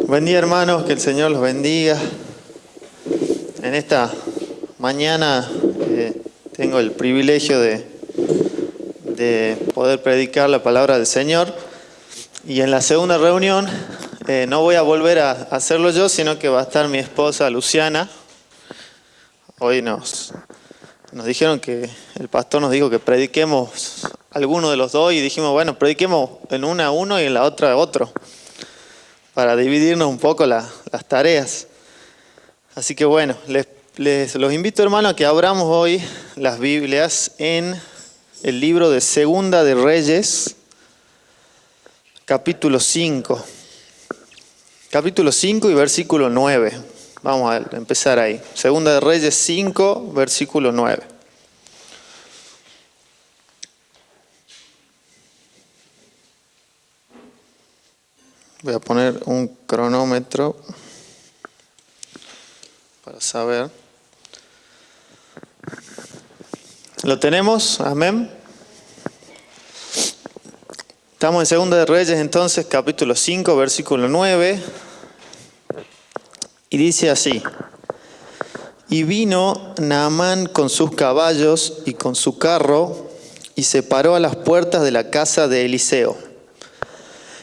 Buen día, hermanos, que el Señor los bendiga. En esta mañana tengo el privilegio de poder predicar la palabra del Señor. Y en la segunda reunión no voy a volver a hacerlo yo, sino que va a estar mi esposa Luciana. Hoy nos dijeron que el pastor nos dijo que prediquemos alguno de los dos y dijimos, bueno, prediquemos en una uno y en la otra otro, para dividirnos un poco las tareas. Así que bueno, los invito, hermanos, a que abramos hoy las Biblias en el libro de Segunda de Reyes, capítulo 5. Capítulo 5 y versículo 9. Vamos a empezar ahí. Segunda de Reyes 5, versículo 9. Voy a poner un cronómetro para saber. ¿Lo tenemos? Amén. Estamos en Segunda de Reyes, entonces, capítulo 5, versículo 9. Y dice así: Y vino Naamán con sus caballos y con su carro, y se paró a las puertas de la casa de Eliseo.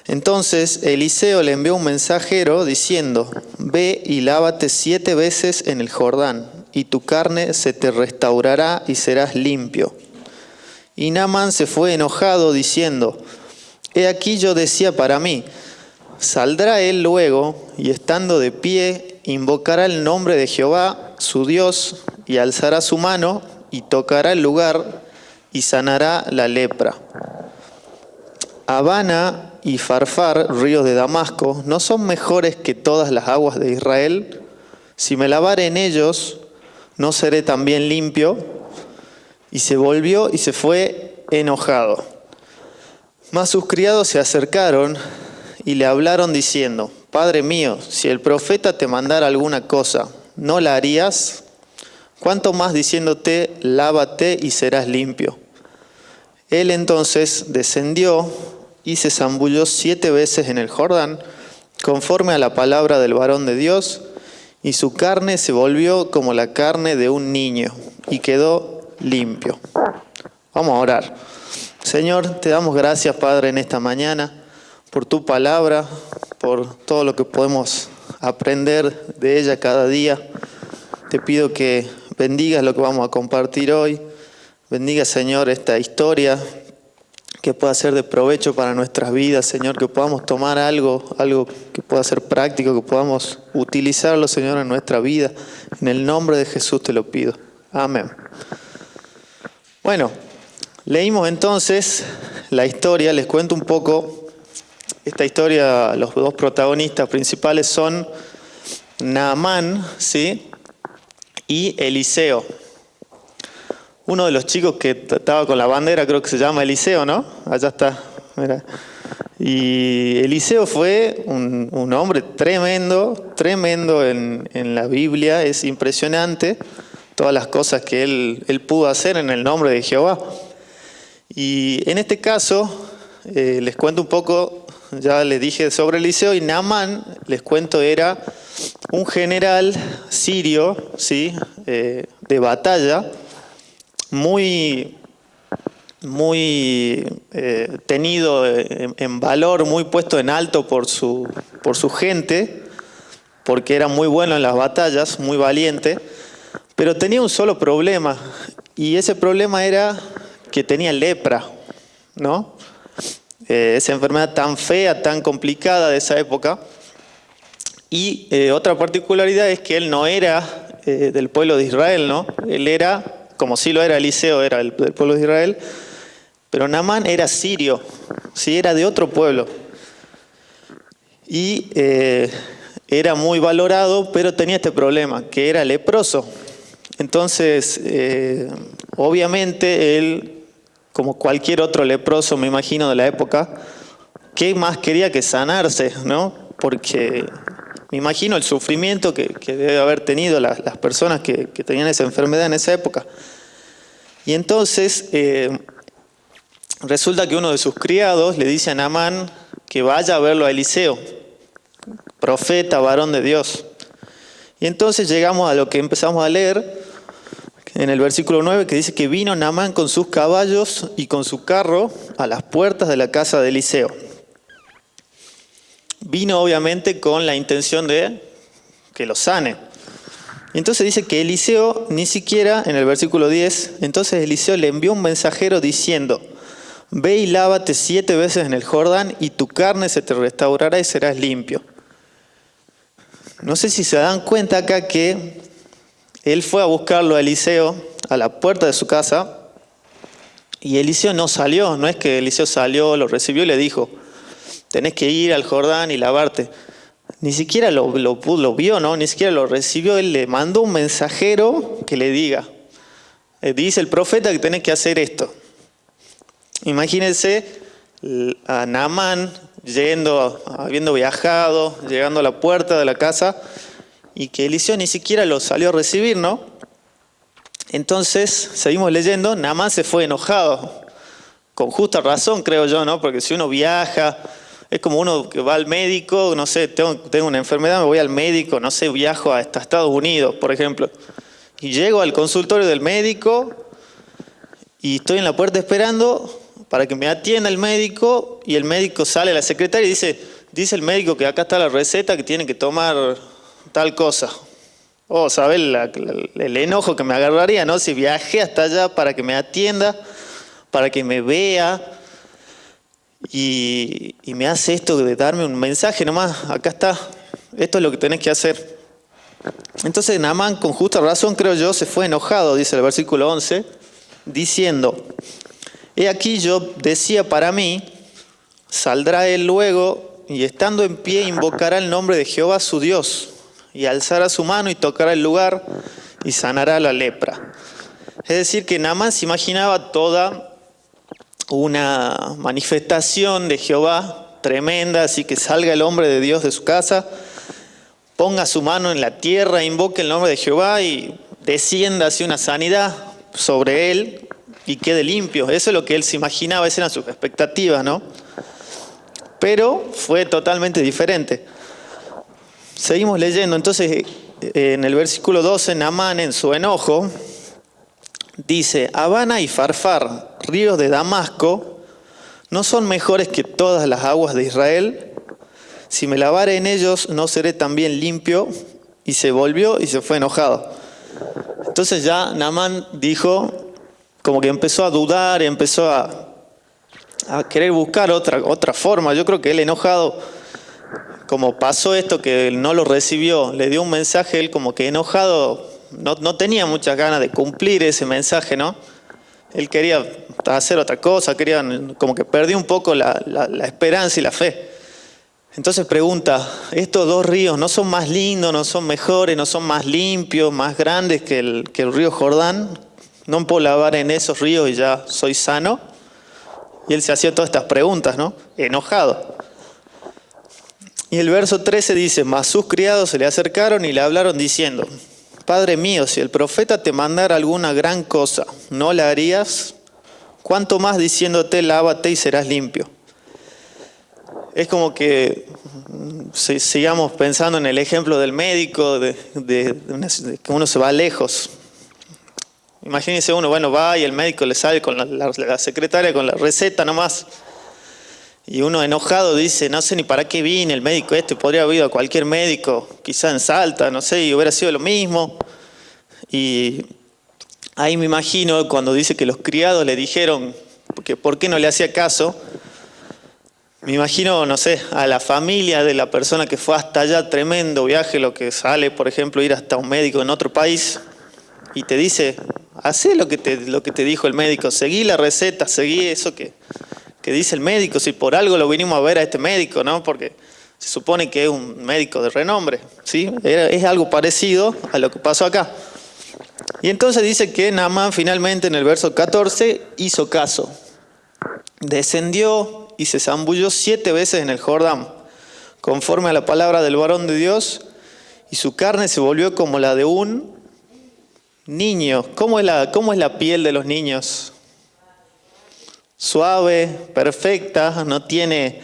Entonces Eliseo le envió un mensajero diciendo: Ve y lávate 7 veces en el Jordán, y tu carne se te restaurará y serás limpio. Y Naamán se fue enojado diciendo: He aquí yo decía para mí, saldrá él luego, y estando de pie, invocará el nombre de Jehová, su Dios, y alzará su mano, y tocará el lugar, y sanará la lepra. Abana y Farfar, ríos de Damasco, ¿no son mejores que todas las aguas de Israel? Si me lavare en ellos, ¿no seré también limpio? Y se volvió y se fue enojado. Mas sus criados se acercaron y le hablaron diciendo: Padre mío, si el profeta te mandara alguna cosa, ¿no la harías? ¿Cuánto más diciéndote, lávate y serás limpio? Él entonces descendió y se zambulló 7 veces en el Jordán, conforme a la palabra del varón de Dios, y su carne se volvió como la carne de un niño, y quedó limpio. Vamos a orar. Señor, te damos gracias, Padre, en esta mañana, por tu palabra, por todo lo que podemos aprender de ella cada día. Te pido que bendigas lo que vamos a compartir hoy. Bendiga, Señor, esta historia, que pueda ser de provecho para nuestras vidas, Señor, que podamos tomar algo que pueda ser práctico, que podamos utilizarlo, Señor, en nuestra vida. En el nombre de Jesús te lo pido. Amén. Bueno, leímos entonces la historia, les cuento un poco. Esta historia, los dos protagonistas principales son Naamán, ¿sí?, y Eliseo. Uno de los chicos que estaba con la bandera, creo que se llama Eliseo, ¿no? Allá está, mira. Y Eliseo fue un hombre tremendo en la Biblia. Es impresionante todas las cosas que él pudo hacer en el nombre de Jehová. Y en este caso, les cuento un poco, ya les dije sobre Eliseo, y Naamán, les cuento, era un general sirio, ¿sí?, de batalla, muy tenido en valor, muy puesto en alto por su gente, porque era muy bueno en las batallas, muy valiente, pero tenía un solo problema, y ese problema era que tenía lepra, ¿no? Esa enfermedad tan fea, tan complicada de esa época. Y otra particularidad es que él no era del pueblo de Israel, ¿no? Él era, como sí lo era Eliseo, era del pueblo de Israel, pero Naamán era sirio, sí, era de otro pueblo. Y era muy valorado, pero tenía este problema, que era leproso. Entonces, obviamente él, como cualquier otro leproso, me imagino, de la época, ¿qué más quería que sanarse, no? Porque me imagino el sufrimiento que debe haber tenido las personas que tenían esa enfermedad en esa época. Y entonces resulta que uno de sus criados le dice a Naamán que vaya a verlo a Eliseo, profeta, varón de Dios. Y entonces llegamos a lo que empezamos a leer en el versículo 9, que dice que vino Naamán con sus caballos y con su carro a las puertas de la casa de Eliseo. Vino obviamente con la intención de que lo sane. Y entonces dice que Eliseo ni siquiera, en el versículo 10, entonces Eliseo le envió un mensajero diciendo: ve y lávate 7 veces en el Jordán y tu carne se te restaurará y serás limpio. No sé si se dan cuenta acá que él fue a buscarlo a Eliseo a la puerta de su casa y Eliseo no salió. No es que Eliseo salió, lo recibió y le dijo: tenés que ir al Jordán y lavarte. Ni siquiera lo vio, ¿no? Ni siquiera lo recibió. Él le mandó un mensajero que le diga: dice el profeta que tenés que hacer esto. Imagínense a Naamán habiendo viajado, llegando a la puerta de la casa y que Eliseo ni siquiera lo salió a recibir, ¿no? Entonces, seguimos leyendo, Naamán se fue enojado, con justa razón creo yo, ¿no? Porque si uno viaja, es como uno que va al médico, no sé, tengo una enfermedad, me voy al médico, no sé, viajo hasta Estados Unidos, por ejemplo, y llego al consultorio del médico y estoy en la puerta esperando para que me atienda el médico y el médico sale a la secretaria y dice el médico que acá está la receta, que tiene que tomar tal cosa. Oh, ¿sabes el enojo que me agarraría, ¿no? Si viajé hasta allá para que me atienda, para que me vea y me hace esto de darme un mensaje nomás, acá está, esto es lo que tenés que hacer. Entonces Naamán, con justa razón creo yo, se fue enojado, dice el versículo 11, diciendo: he aquí yo decía para mí, saldrá él luego y estando en pie invocará el nombre de Jehová su Dios y alzará su mano y tocará el lugar y sanará la lepra. Es decir, que Naamán se imaginaba toda una manifestación de Jehová tremenda, así que salga el hombre de Dios de su casa, ponga su mano en la tierra, invoque el nombre de Jehová y descienda así una sanidad sobre él y quede limpio. Eso es lo que él se imaginaba, esas eran sus expectativas, ¿no? Pero fue totalmente diferente. Seguimos leyendo, entonces en el versículo 12, Naamán en su enojo dice: Abana y Farfar, ríos de Damasco, ¿no son mejores que todas las aguas de Israel? Si me lavare en ellos, ¿no seré también limpio? Y se volvió y se fue enojado. Entonces ya Naamán dijo, como que empezó a dudar, empezó a querer buscar otra forma. Yo creo que él enojado, como pasó esto que él no lo recibió, le dio un mensaje, él como que enojado, no tenía muchas ganas de cumplir ese mensaje, ¿no? Él quería hacer otra cosa, como que perdió un poco la esperanza y la fe. Entonces pregunta: ¿estos 2 ríos no son más lindos, no son mejores, no son más limpios, más grandes que el río Jordán? ¿No puedo lavar en esos ríos y ya soy sano? Y él se hacía todas estas preguntas, ¿no? Enojado. Y el verso 13 dice: mas sus criados se le acercaron y le hablaron diciendo: Padre mío, si el profeta te mandara alguna gran cosa, ¿no la harías? ¿Cuánto más diciéndote, lávate y serás limpio? Es como que sigamos pensando en el ejemplo del médico, de que uno se va lejos. Imagínense uno, va y el médico le sale con la secretaria con la receta nomás. Y uno enojado dice: no sé ni para qué vine, el médico podría haber ido a cualquier médico, quizá en Salta, no sé, y hubiera sido lo mismo. Y ahí me imagino cuando dice que los criados le dijeron que por qué no le hacía caso. Me imagino, no sé, a la familia de la persona que fue hasta allá, tremendo viaje, lo que sale, por ejemplo, ir hasta un médico en otro país y te dice: hacé lo que te dijo el médico, seguí la receta, seguí eso que dice el médico, si por algo lo vinimos a ver a este médico, ¿no? Porque se supone que es un médico de renombre, ¿sí? Es algo parecido a lo que pasó acá. Y entonces dice que Naamán finalmente en el verso 14 hizo caso. Descendió y se zambulló 7 veces en el Jordán, conforme a la palabra del varón de Dios, y su carne se volvió como la de un niño. ¿Cómo es la piel de los niños? Suave, perfecta, no tiene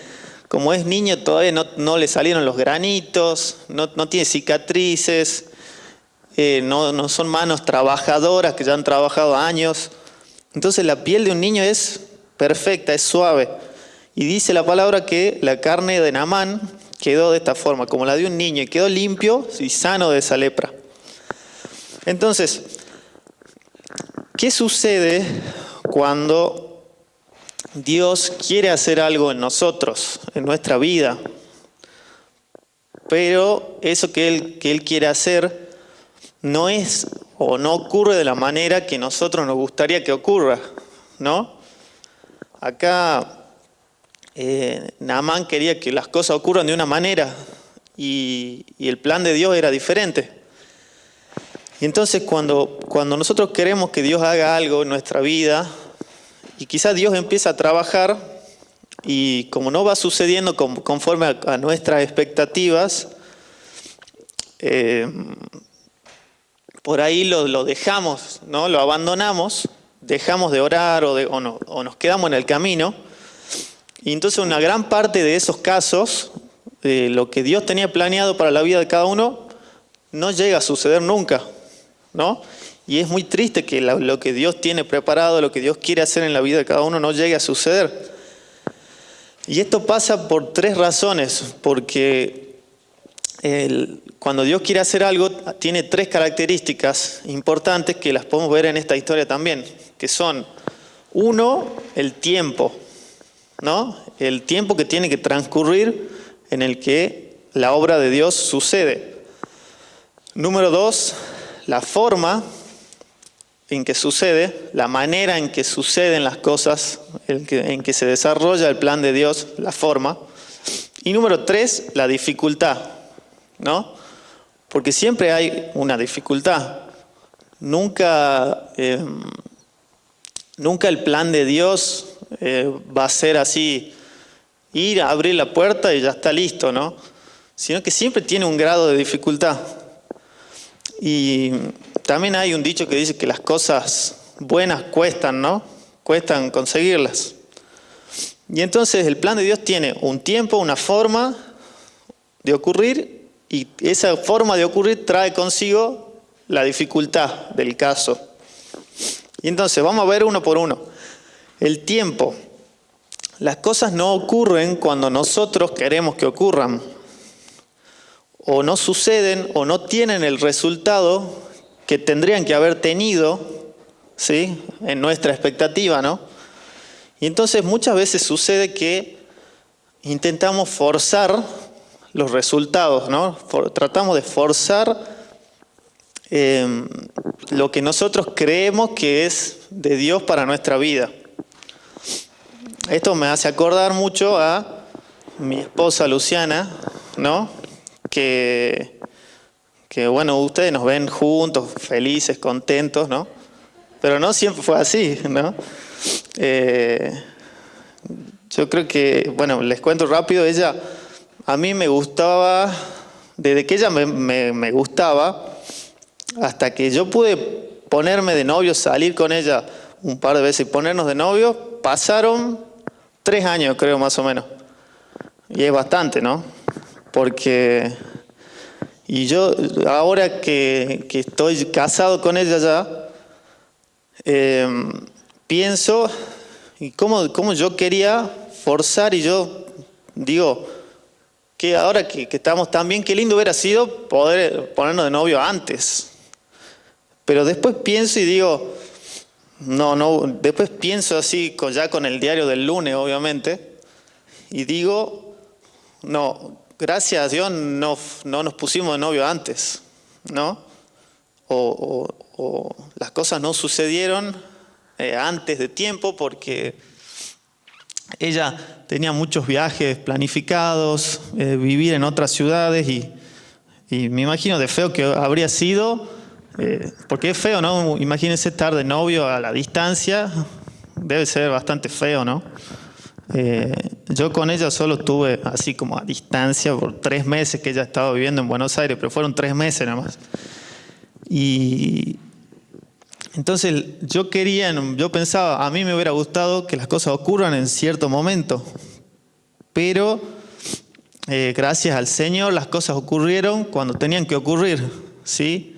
como es niño todavía no le salieron los granitos, no tiene cicatrices, no son manos trabajadoras que ya han trabajado años. Entonces la piel de un niño es perfecta, es suave. Y dice la palabra que la carne de Naamán quedó de esta forma, como la de un niño, y quedó limpio y sano de esa lepra. Entonces, ¿qué sucede cuando Dios quiere hacer algo en nosotros, en nuestra vida? Pero eso que Él quiere hacer no es o no ocurre de la manera que nosotros nos gustaría que ocurra, ¿no? Acá Naamán quería que las cosas ocurran de una manera y el plan de Dios era diferente. Y entonces cuando nosotros queremos que Dios haga algo en nuestra vida y quizás Dios empieza a trabajar y como no va sucediendo conforme a nuestras expectativas, por ahí lo dejamos, ¿no? Lo abandonamos, dejamos de orar o nos quedamos en el camino. Y entonces una gran parte de esos casos, lo que Dios tenía planeado para la vida de cada uno, no llega a suceder nunca, ¿no? Y es muy triste que lo que Dios tiene preparado, lo que Dios quiere hacer en la vida de cada uno, no llegue a suceder. Y esto pasa por 3 razones, porque cuando Dios quiere hacer algo, tiene 3 características importantes que las podemos ver en esta historia también, que son, 1, el tiempo, ¿no? El tiempo que tiene que transcurrir en el que la obra de Dios sucede. Número 2, la forma en que sucede, la manera en que suceden las cosas, en que se desarrolla el plan de Dios, la forma. Y número 3, la dificultad, ¿no? Porque siempre hay una dificultad. Nunca el plan de Dios va a ser así, ir a abrir la puerta y ya está listo, ¿no? Sino que siempre tiene un grado de dificultad. Y también hay un dicho que dice que las cosas buenas cuestan, ¿no? Cuestan conseguirlas. Y entonces el plan de Dios tiene un tiempo, una forma de ocurrir, y esa forma de ocurrir trae consigo la dificultad del caso. Y entonces vamos a ver uno por uno. El tiempo. Las cosas no ocurren cuando nosotros queremos que ocurran. O no suceden o no tienen el resultado que tendrían que haber tenido, ¿sí? En nuestra expectativa, ¿no? Y entonces muchas veces sucede que intentamos forzar los resultados, ¿no? Tratamos de forzar lo que nosotros creemos que es de Dios para nuestra vida. Esto me hace acordar mucho a mi esposa Luciana, ¿no? Que bueno, ustedes nos ven juntos, felices, contentos, ¿no? Pero no siempre fue así, ¿no? Yo creo que, bueno, les cuento rápido, a mí me gustaba, desde que ella me gustaba, hasta que yo pude ponerme de novio, salir con ella un par de veces y ponernos de novio, pasaron 3 años, creo, más o menos. Y es bastante, ¿no? Porque... Y yo, ahora que estoy casado con ella ya, pienso, y cómo yo quería forzar, y yo digo, que ahora que estamos tan bien, qué lindo hubiera sido poder ponernos de novio antes. Pero después pienso y digo, no, después pienso así, ya con el diario del lunes, obviamente, y digo, no, gracias a Dios no nos pusimos de novio antes, ¿no? O las cosas no sucedieron antes de tiempo porque ella tenía muchos viajes planificados, vivir en otras ciudades y me imagino de feo que habría sido, porque es feo, ¿no? Imagínense estar de novio a la distancia, debe ser bastante feo, ¿no? Yo con ella solo estuve así como a distancia por 3 meses que ella estaba viviendo en Buenos Aires, pero fueron 3 meses nada más. Y entonces yo pensaba, a mí me hubiera gustado que las cosas ocurran en cierto momento, pero gracias al Señor las cosas ocurrieron cuando tenían que ocurrir, ¿sí?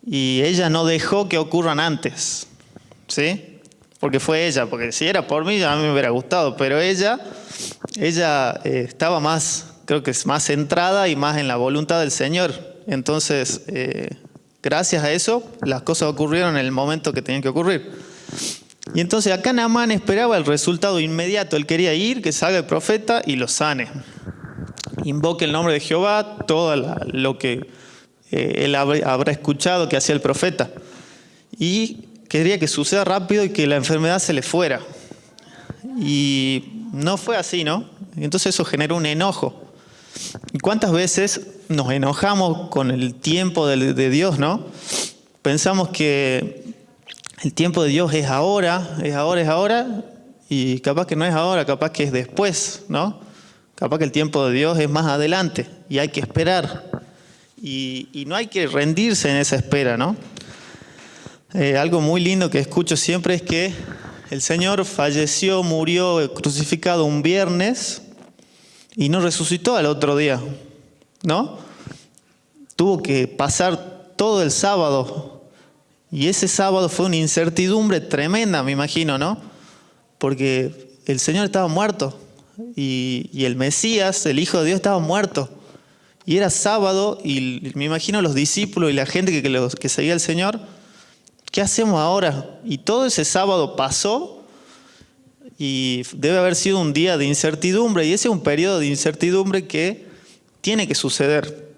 Y ella no dejó que ocurran antes, ¿sí? Porque fue ella, porque si era por mí, a mí me hubiera gustado, pero ella estaba más, creo que es más centrada y más en la voluntad del Señor. Entonces, gracias a eso, las cosas ocurrieron en el momento que tenían que ocurrir. Y entonces acá Naamán esperaba el resultado inmediato. Él quería ir, que salga el profeta y lo sane. Invoque el nombre de Jehová, todo lo que él habrá escuchado que hacía el profeta. Y quería que suceda rápido y que la enfermedad se le fuera. Y no fue así, ¿no? Entonces eso generó un enojo. ¿Y cuántas veces nos enojamos con el tiempo de Dios, no? Pensamos que el tiempo de Dios es ahora, y capaz que no es ahora, capaz que es después, ¿no? Capaz que el tiempo de Dios es más adelante y hay que esperar. Y no hay que rendirse en esa espera, ¿no? Algo muy lindo que escucho siempre es que el Señor falleció, murió crucificado un viernes y no resucitó al otro día, ¿no? Tuvo que pasar todo el sábado y ese sábado fue una incertidumbre tremenda, me imagino, ¿no? Porque el Señor estaba muerto y el Mesías, el Hijo de Dios, estaba muerto. Y era sábado y me imagino los discípulos y la gente que seguía al Señor, ¿qué hacemos ahora? Y todo ese sábado pasó y debe haber sido un día de incertidumbre y ese es un periodo de incertidumbre que tiene que suceder.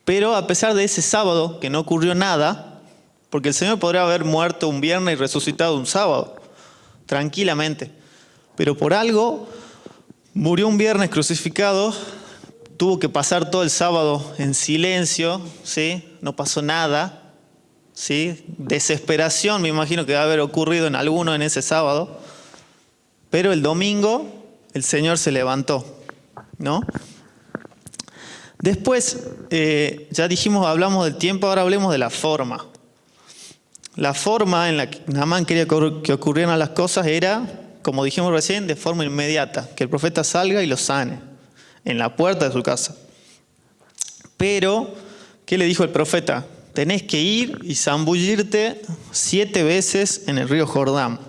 Pero a pesar de ese sábado que no ocurrió nada, porque el Señor podría haber muerto un viernes y resucitado un sábado, tranquilamente. Pero por algo murió un viernes crucificado, tuvo que pasar todo el sábado en silencio, ¿sí? No pasó nada, ¿sí? Desesperación, me imagino que debe haber ocurrido en alguno en ese sábado. Pero el domingo el Señor se levantó, ¿no? Después, ya dijimos, hablamos del tiempo, ahora hablemos de la forma. La forma en la que Naamán quería que ocurrieran las cosas era, como dijimos recién, de forma inmediata, que el profeta salga y lo sane en la puerta de su casa. Pero, ¿qué le dijo el profeta? Tenés que ir y zambullirte 7 veces en el río Jordán.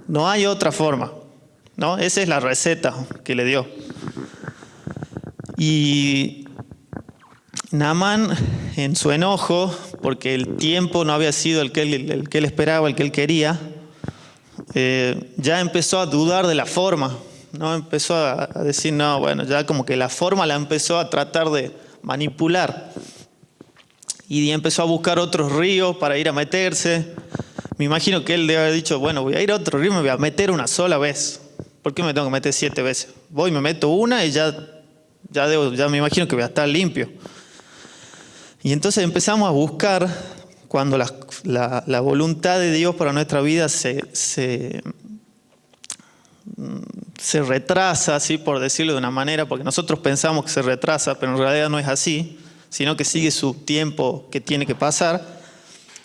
No hay otra forma, ¿no? Esa es la receta que le dio. Y Naamán, en su enojo, porque el tiempo no había sido el que él esperaba, el que él quería, ya empezó a dudar de la forma, ¿no? Empezó a decir, no, bueno, ya como que la forma la empezó a tratar de manipular. Y empezó a buscar otros ríos para ir a meterse. Me imagino que él debe haber dicho, bueno, voy a ir a otro río y me voy a meter una sola vez. ¿Por qué me tengo que meter 7 veces? Voy, me meto una y ya me imagino que voy a estar limpio. Y entonces empezamos a buscar, cuando la voluntad de Dios para nuestra vida se retrasa, ¿sí? Por decirlo de una manera, porque nosotros pensamos que se retrasa, pero en realidad no es así, sino que sigue su tiempo que tiene que pasar.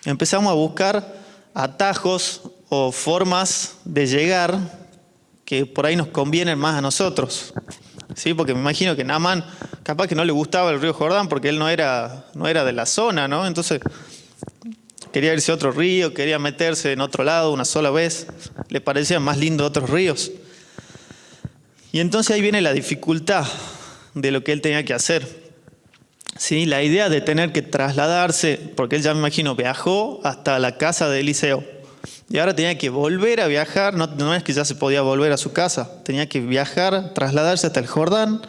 Empezamos a buscar atajos o formas de llegar que por ahí nos convienen más a nosotros, ¿sí? Porque me imagino que Naamán capaz que no le gustaba el río Jordán porque él no era de la zona, ¿no? Entonces quería irse a otro río, quería meterse en otro lado una sola vez, le parecían más lindos otros ríos. Y entonces ahí viene la dificultad de lo que él tenía que hacer, ¿sí? La idea de tener que trasladarse, porque él ya me imagino viajó hasta la casa de Eliseo y ahora tenía que volver a viajar, no es que ya se podía volver a su casa, tenía que viajar, trasladarse hasta el Jordán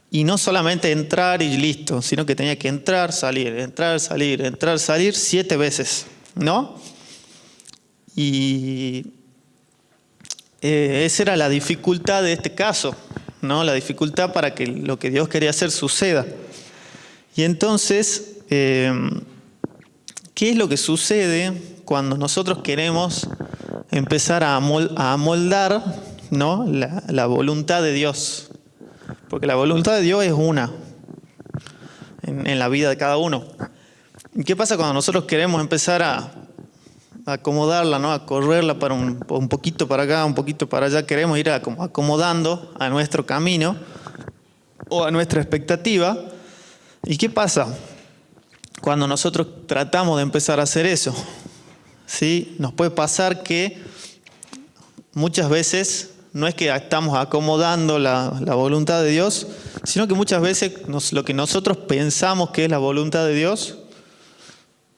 y no solamente entrar y listo, sino que tenía que entrar, salir, 7 veces, ¿no? Y esa era la dificultad de este caso, ¿no? La dificultad para que lo que Dios quería hacer suceda. Y entonces, ¿qué es lo que sucede cuando nosotros queremos empezar a amoldar, ¿no? la voluntad de Dios? Porque la voluntad de Dios es una en la vida de cada uno. ¿Y qué pasa cuando nosotros queremos empezar a acomodarla, ¿no? A correrla para un poquito para acá, un poquito para allá? Queremos ir acomodando a nuestro camino. o a nuestra expectativa. ¿Y qué pasa cuando nosotros tratamos de empezar a hacer eso? ¿Sí? Nos puede pasar que muchas veces no es que estamos acomodando la voluntad de Dios, sino que muchas veces lo que nosotros pensamos que es la voluntad de Dios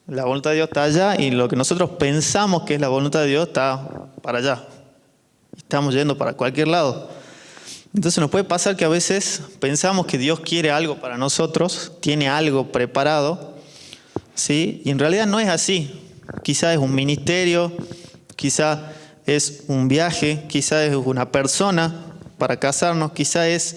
está allá, y lo que nosotros pensamos que es la voluntad de Dios está para allá. Estamos yendo para cualquier lado. Entonces nos puede pasar que a veces pensamos que Dios quiere algo para nosotros, tiene algo preparado, ¿sí? Y en realidad no es así. Quizás es un ministerio, quizás es un viaje, quizás es una persona para casarnos, quizás es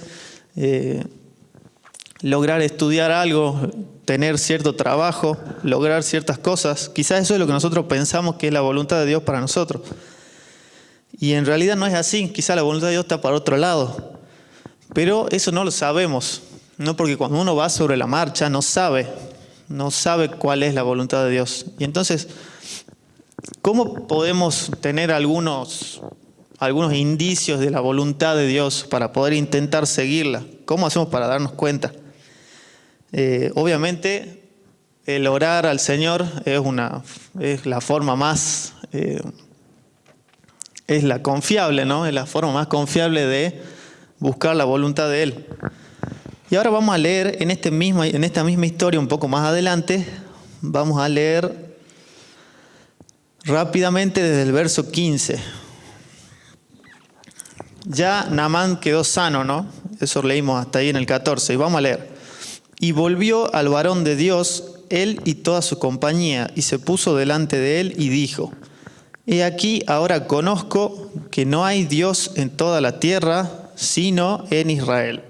lograr estudiar algo, tener cierto trabajo, lograr ciertas cosas. Quizás eso es lo que nosotros pensamos que es la voluntad de Dios para nosotros. Y en realidad no es así, quizás la voluntad de Dios está para otro lado. Pero eso no lo sabemos, ¿no? Porque cuando uno va sobre la marcha no sabe cuál es la voluntad de Dios. Y entonces, ¿cómo podemos tener algunos indicios de la voluntad de Dios para poder intentar seguirla? ¿Cómo hacemos para darnos cuenta? Obviamente, el orar al Señor es la forma más, es la confiable, ¿no? Es la forma más confiable de buscar la voluntad de Él. Y ahora vamos a leer en esta misma historia, un poco más adelante, vamos a leer rápidamente desde el verso 15. Ya Naamán quedó sano, ¿no? Eso leímos hasta ahí en el 14. Y vamos a leer. Y volvió al varón de Dios, él y toda su compañía, y se puso delante de él y dijo: He aquí, ahora conozco que no hay Dios en toda la tierra, sino en Israel.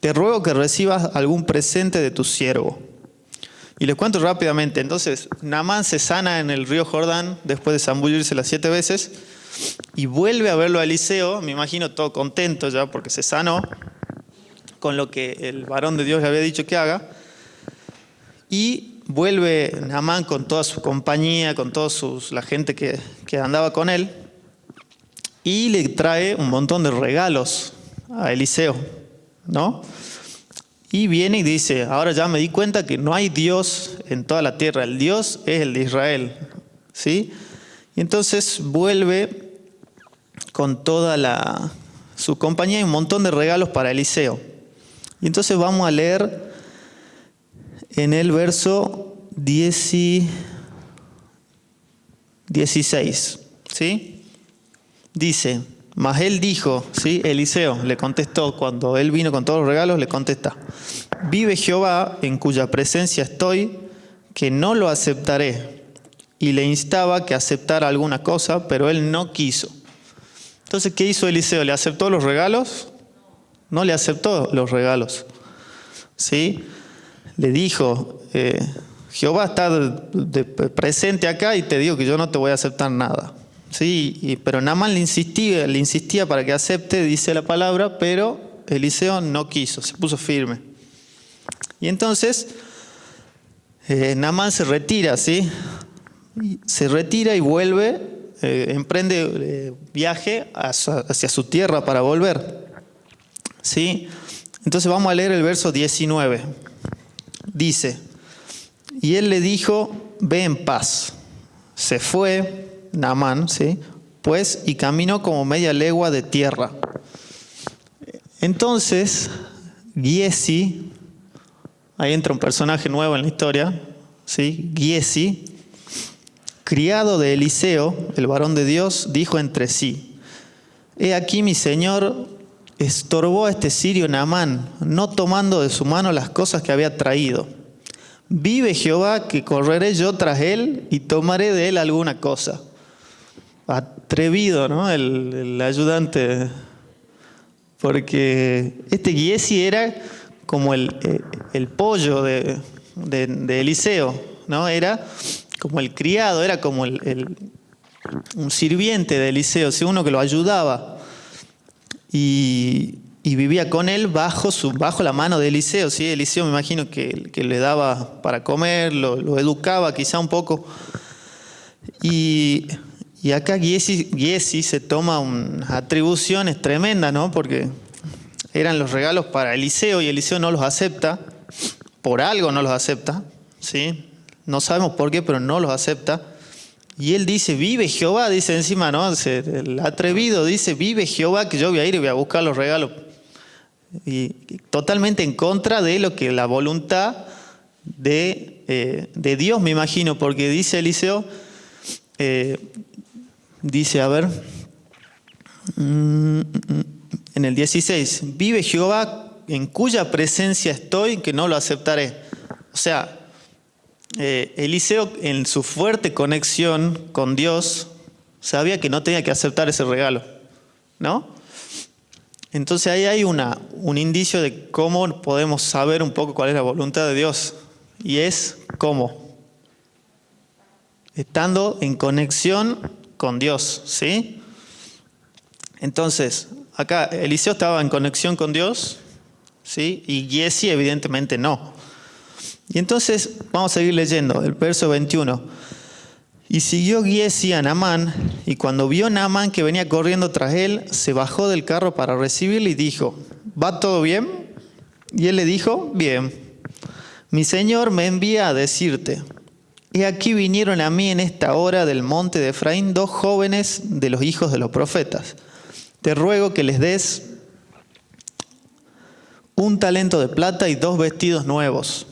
Te ruego que recibas algún presente de tu siervo. Y les cuento rápidamente. Entonces, Naamán se sana en el río Jordán después de zambullirse las 7 veces y vuelve a verlo a Eliseo, me imagino todo contento ya porque se sanó con lo que el varón de Dios le había dicho que haga. Y vuelve Naamán con toda su compañía, con toda la gente que andaba con él, y le trae un montón de regalos a Eliseo, ¿no? Y viene y dice: ahora ya me di cuenta que no hay Dios en toda la tierra, el Dios es el de Israel, ¿sí? Y entonces vuelve con toda su compañía y un montón de regalos para Eliseo. Y entonces vamos a leer en el verso 16, ¿sí? Dice: mas él dijo, ¿sí? Eliseo le contestó, cuando él vino con todos los regalos, le contesta: vive Jehová, en cuya presencia estoy, que no lo aceptaré. Y le instaba que aceptara alguna cosa, pero él no quiso. Entonces, ¿qué hizo Eliseo? ¿Le aceptó los regalos? No le aceptó los regalos, ¿sí? Le dijo: Jehová está presente acá y te digo que yo no te voy a aceptar nada. Sí, pero Naamán le insistía para que acepte, dice la palabra, pero Eliseo no quiso, se puso firme. Y entonces Naamán se retira, ¿sí? Se retira y vuelve, emprende viaje hacia su tierra para volver, ¿sí? Entonces vamos a leer el verso 19. Dice: y él le dijo: ve en paz. Se fue Naamán, ¿sí? Pues, y caminó como media legua de tierra. Entonces, Giezi, ahí entra un personaje nuevo en la historia, ¿sí? Giezi, criado de Eliseo, el varón de Dios, dijo entre sí: he aquí mi señor estorbó a este sirio Naamán, no tomando de su mano las cosas que había traído. Vive Jehová que correré yo tras él y tomaré de él alguna cosa. Atrevido, ¿no? El ayudante. Porque este Giezi era como el pollo de Eliseo, ¿no? Era como el criado, era como un sirviente de Eliseo, ¿sí? Uno que lo ayudaba. Y vivía con él bajo la mano de Eliseo, ¿sí? Eliseo me imagino que le daba para comer, lo educaba quizá un poco. Y acá Giezi se toma unas atribuciones tremendas, ¿no? Porque eran los regalos para Eliseo y Eliseo no los acepta. Por algo no los acepta, ¿sí? No sabemos por qué, pero no los acepta. Y él dice, vive Jehová, dice encima, ¿no? El atrevido dice, vive Jehová, que yo voy a ir y voy a buscar los regalos. Y totalmente en contra de lo que la voluntad de Dios, me imagino, porque dice Eliseo, dice, a ver, en el 16, vive Jehová en cuya presencia estoy, que no lo aceptaré. O sea, Eliseo en su fuerte conexión con Dios sabía que no tenía que aceptar ese regalo, ¿no? Entonces ahí hay un indicio de cómo podemos saber un poco cuál es la voluntad de Dios. Y es cómo. Estando en conexión con Dios, ¿sí? Entonces, acá Eliseo estaba en conexión con Dios, ¿sí? Y Giezi evidentemente no. Y entonces vamos a seguir leyendo el verso 21. Y siguió Giezi a Naamán, y cuando vio Naamán que venía corriendo tras él, se bajó del carro para recibirle y dijo, ¿va todo bien? Y él le dijo, bien. Mi señor me envía a decirte, he aquí vinieron a mí en esta hora del monte de Efraín 2 jóvenes de los hijos de los profetas. Te ruego que les des 1 talento de plata y 2 vestidos nuevos.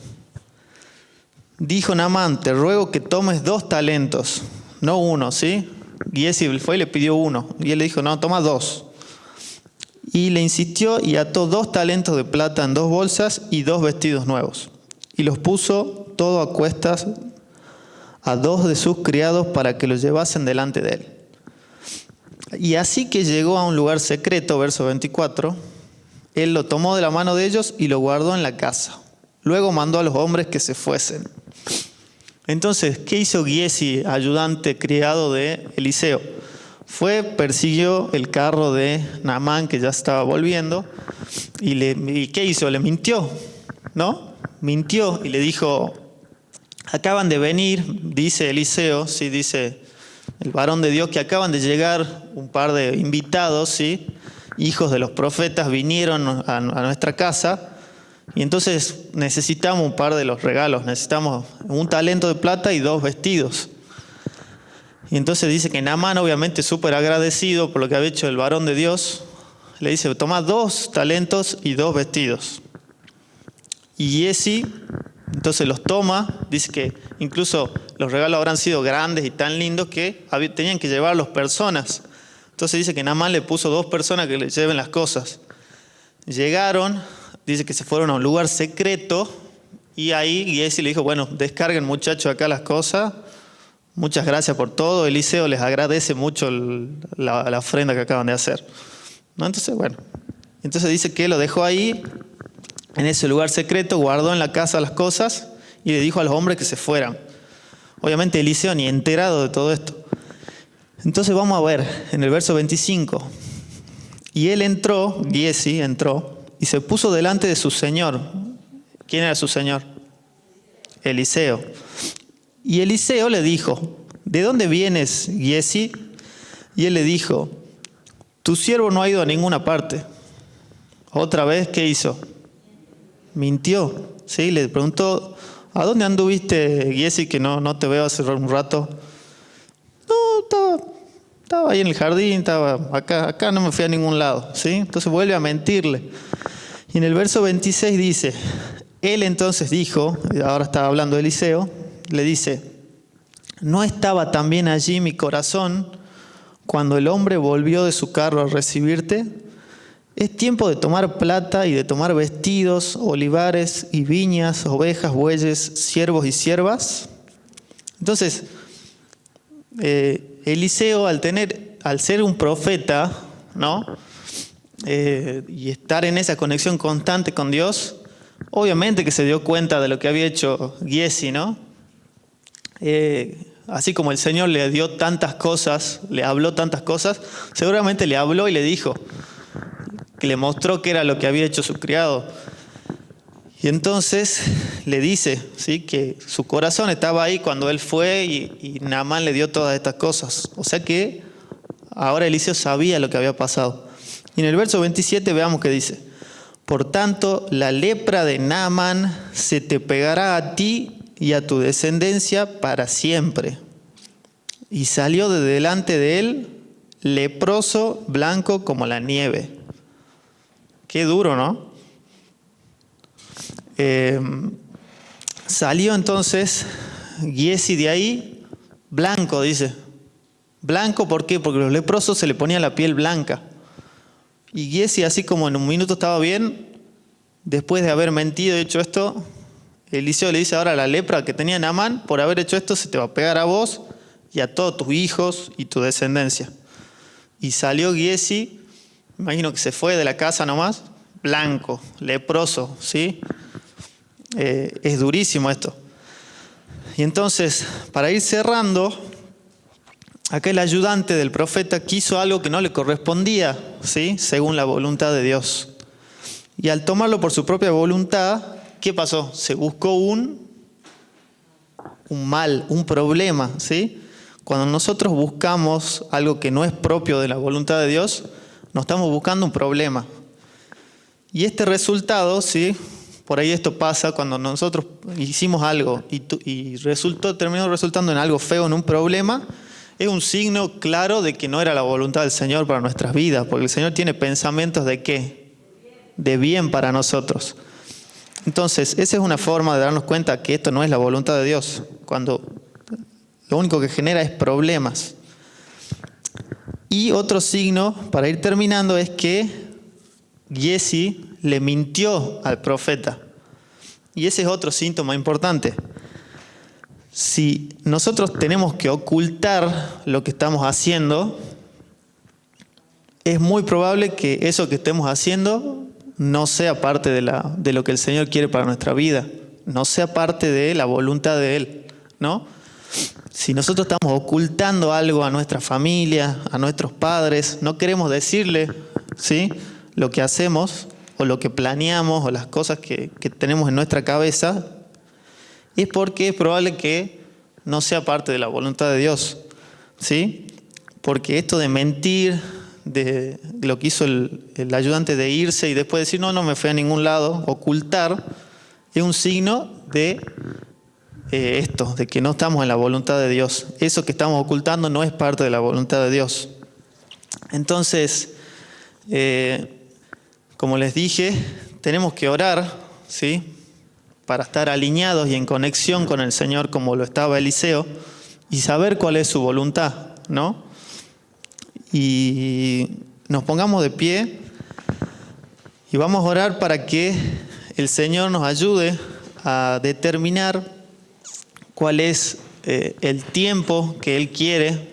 Dijo Naamán, te ruego que tomes 2 talentos, no 1, ¿sí? Giezi fue y le pidió 1. Y él le dijo, no, toma 2. Y le insistió y ató 2 talentos de plata en 2 bolsas y 2 vestidos nuevos. Y los puso todo a cuestas a 2 de sus criados para que los llevasen delante de él. Y así que llegó a un lugar secreto, verso 24, él lo tomó de la mano de ellos y lo guardó en la casa. Luego mandó a los hombres que se fuesen. Entonces, ¿qué hizo Giezi, ayudante, criado de Eliseo? Persiguió el carro de Naamán, que ya estaba volviendo, y ¿qué hizo? Le mintió, ¿no? Mintió y le dijo, acaban de venir, dice Eliseo, ¿sí? Dice el varón de Dios, que acaban de llegar un par de invitados, ¿sí? Hijos de los profetas vinieron a nuestra casa. Y entonces necesitamos un par de los regalos, necesitamos 1 talento de plata y 2 vestidos. Y entonces dice que Naamán, obviamente súper agradecido por lo que había hecho el varón de Dios, le dice, toma 2 talentos y 2 vestidos. Y Giezi entonces los toma, dice que incluso los regalos habrán sido grandes y tan lindos que tenían que llevarlos personas. Entonces dice que Naamán le puso 2 personas que le lleven las cosas. Llegaron, dice que se fueron a un lugar secreto y ahí Giezi le dijo, bueno, descarguen muchachos acá las cosas, muchas gracias por todo, Eliseo les agradece mucho la ofrenda que acaban de hacer, ¿no? Entonces, bueno, entonces dice que lo dejó ahí, en ese lugar secreto, guardó en la casa las cosas y le dijo a los hombres que se fueran. Obviamente Eliseo ni enterado de todo esto. Entonces vamos a ver en el verso 25. Y él entró, Giezi entró, y se puso delante de su señor. ¿Quién era su señor? Eliseo. Y Eliseo le dijo, ¿de dónde vienes, Giezi? Y él le dijo, tu siervo no ha ido a ninguna parte. Otra vez, ¿qué hizo? Mintió. ¿Sí? Le preguntó, ¿a dónde anduviste, Giezi, que no te veo hace un rato? No, estaba ahí en el jardín, estaba acá no me fui a ningún lado, ¿sí? Entonces vuelve a mentirle. Y en el verso 26 dice, él entonces dijo, ahora está hablando Eliseo, le dice, ¿no estaba también allí mi corazón cuando el hombre volvió de su carro a recibirte? Es tiempo de tomar plata y de tomar vestidos, olivares y viñas, ovejas, bueyes, siervos y siervas. Entonces, Eliseo, al ser un profeta, ¿no? Y estar en esa conexión constante con Dios, obviamente que se dio cuenta de lo que había hecho Giezi, ¿no? Así como el Señor le dio tantas cosas, le habló tantas cosas, seguramente le habló y le dijo, que le mostró qué era lo que había hecho su criado. Y entonces le dice, ¿sí?, que su corazón estaba ahí cuando él fue y Naamán le dio todas estas cosas. O sea que ahora Eliseo sabía lo que había pasado. Y en el verso 27 veamos que dice, Por tanto, la lepra de Naamán se te pegará a ti y a tu descendencia para siempre. Y salió de delante de él leproso, blanco como la nieve. Qué duro, ¿no? Salió entonces Giesi de ahí, blanco, dice. Blanco, ¿por qué? Porque a los leprosos se le ponía la piel blanca. Y Giesi, así como en un minuto estaba bien, después de haber mentido y hecho esto, Eliseo le dice ahora la lepra que tenía Naamán, por haber hecho esto se te va a pegar a vos y a todos tus hijos y tu descendencia. Y salió Giesi, imagino que se fue de la casa nomás, blanco, leproso, ¿sí? Es durísimo esto. Y entonces, para ir cerrando, acá el ayudante del profeta quiso algo que no le correspondía, ¿sí? Según la voluntad de Dios. Y al tomarlo por su propia voluntad, ¿qué pasó? Se buscó un mal, un problema, ¿sí? Cuando nosotros buscamos algo que no es propio de la voluntad de Dios, nos estamos buscando un problema. Y este resultado, ¿sí? Por ahí esto pasa cuando nosotros hicimos algo y terminó resultando en algo feo, en un problema, es un signo claro de que no era la voluntad del Señor para nuestras vidas, porque el Señor tiene pensamientos de ¿qué? De bien para nosotros. Entonces, esa es una forma de darnos cuenta que esto no es la voluntad de Dios, cuando lo único que genera es problemas. Y otro signo, para ir terminando, es que Giesi le mintió al profeta. Y ese es otro síntoma importante. Si nosotros tenemos que ocultar lo que estamos haciendo, es muy probable que eso que estemos haciendo no sea parte de lo que el Señor quiere para nuestra vida, no sea parte de la voluntad de Él, ¿no? Si nosotros estamos ocultando algo a nuestra familia, a nuestros padres, no queremos decirle, ¿sí?, lo que hacemos o lo que planeamos o las cosas que tenemos en nuestra cabeza, es porque es probable que no sea parte de la voluntad de Dios, ¿sí? Porque esto de mentir, de lo que hizo el ayudante de irse y después decir no me fui a ningún lado, ocultar, es un signo de esto, de que no estamos en la voluntad de Dios. Eso que estamos ocultando no es parte de la voluntad de Dios. Entonces, como les dije, tenemos que orar, ¿sí?, para estar alineados y en conexión con el Señor como lo estaba Eliseo y saber cuál es su voluntad, ¿no? Y nos pongamos de pie y vamos a orar para que el Señor nos ayude a determinar cuál es el tiempo que Él quiere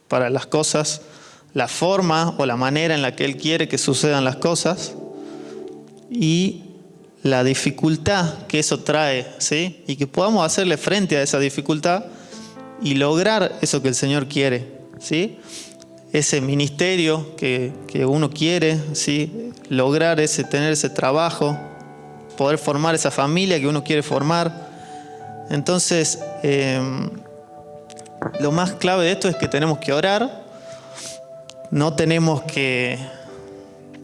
para las cosas, la forma o la manera en la que Él quiere que sucedan las cosas y la dificultad que eso trae, ¿sí? Y que podamos hacerle frente a esa dificultad y lograr eso que el Señor quiere, ¿sí? Ese ministerio que uno quiere, ¿sí? Lograr tener ese trabajo, poder formar esa familia que uno quiere formar. Entonces, lo más clave de esto es que tenemos que orar, no tenemos que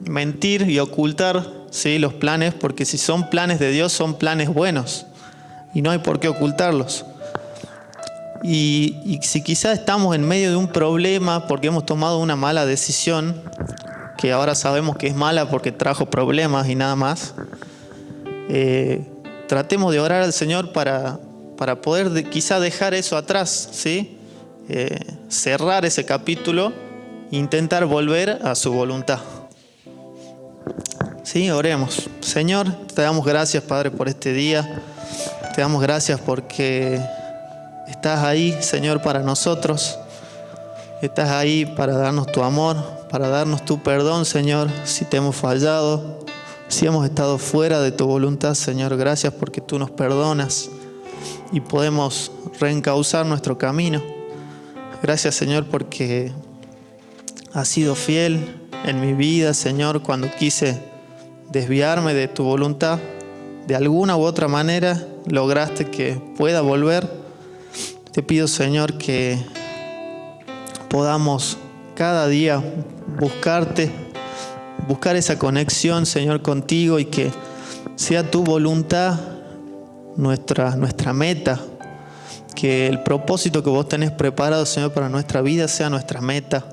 mentir y ocultar, ¿sí?, los planes, porque si son planes de Dios, son planes buenos y no hay por qué ocultarlos. Y si quizás estamos en medio de un problema porque hemos tomado una mala decisión, que ahora sabemos que es mala porque trajo problemas y nada más, tratemos de orar al Señor para poder quizá dejar eso atrás, ¿sí? Cerrar ese capítulo e intentar volver a su voluntad. Sí, oremos. Señor, te damos gracias, Padre, por este día. Te damos gracias porque estás ahí, Señor, para nosotros. Estás ahí para darnos tu amor, para darnos tu perdón, Señor, si te hemos fallado, si hemos estado fuera de tu voluntad, Señor. Gracias porque tú nos perdonas y podemos reencauzar nuestro camino. Gracias, Señor, porque has sido fiel en mi vida, Señor, cuando quise desviarme de tu voluntad. De alguna u otra manera lograste que pueda volver. Te pido, Señor, que podamos cada día buscarte, buscar esa conexión, Señor, contigo, y que sea tu voluntad nuestra meta. Que el propósito que vos tenés preparado, Señor, para nuestra vida sea nuestra meta.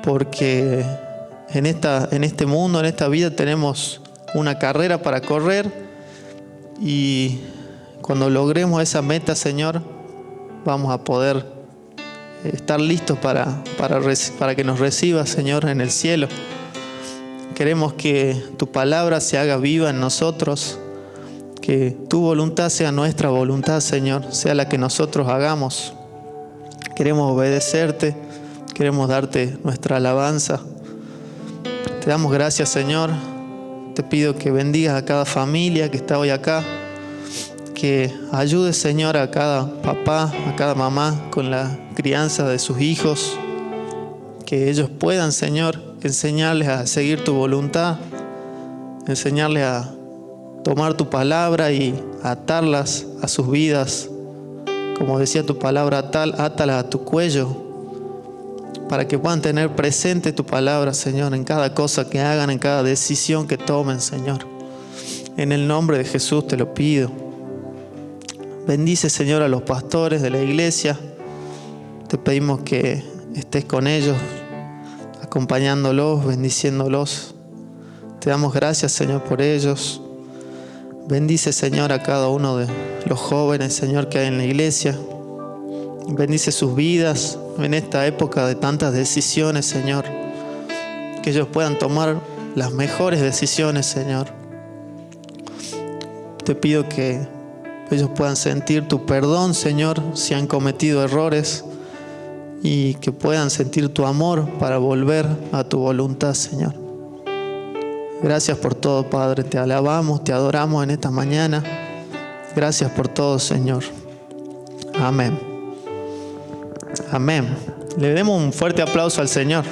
Porque en este mundo, en esta vida, tenemos una carrera para correr, y cuando logremos esa meta, Señor, vamos a poder estar listos para que nos recibas, Señor, en el cielo. Queremos que tu palabra se haga viva en nosotros, que tu voluntad sea nuestra voluntad, Señor, sea la que nosotros hagamos. Queremos obedecerte, queremos darte nuestra alabanza. Te damos gracias, Señor. Te pido que bendigas a cada familia que está hoy acá, que ayudes, Señor, a cada papá, a cada mamá con la crianza de sus hijos, que ellos puedan, Señor, enseñarles a seguir tu voluntad, enseñarles a tomar tu palabra y atarlas a sus vidas. Como decía tu palabra, átalas a tu cuello, para que puedan tener presente tu palabra, Señor, en cada cosa que hagan, en cada decisión que tomen, Señor. En el nombre de Jesús te lo pido. Bendice, Señor, a los pastores de la iglesia. Te pedimos que estés con ellos, acompañándolos, bendiciéndolos. Te damos gracias, Señor, por ellos. Bendice, Señor, a cada uno de los jóvenes, Señor, que hay en la iglesia. Bendice sus vidas en esta época de tantas decisiones, Señor. Que ellos puedan tomar las mejores decisiones, Señor. Te pido que ellos puedan sentir tu perdón, Señor, si han cometido errores, y que puedan sentir tu amor para volver a tu voluntad, Señor. Gracias por todo, Padre. Te alabamos, te adoramos en esta mañana. Gracias por todo, Señor. Amén. Amén. Le demos un fuerte aplauso al Señor.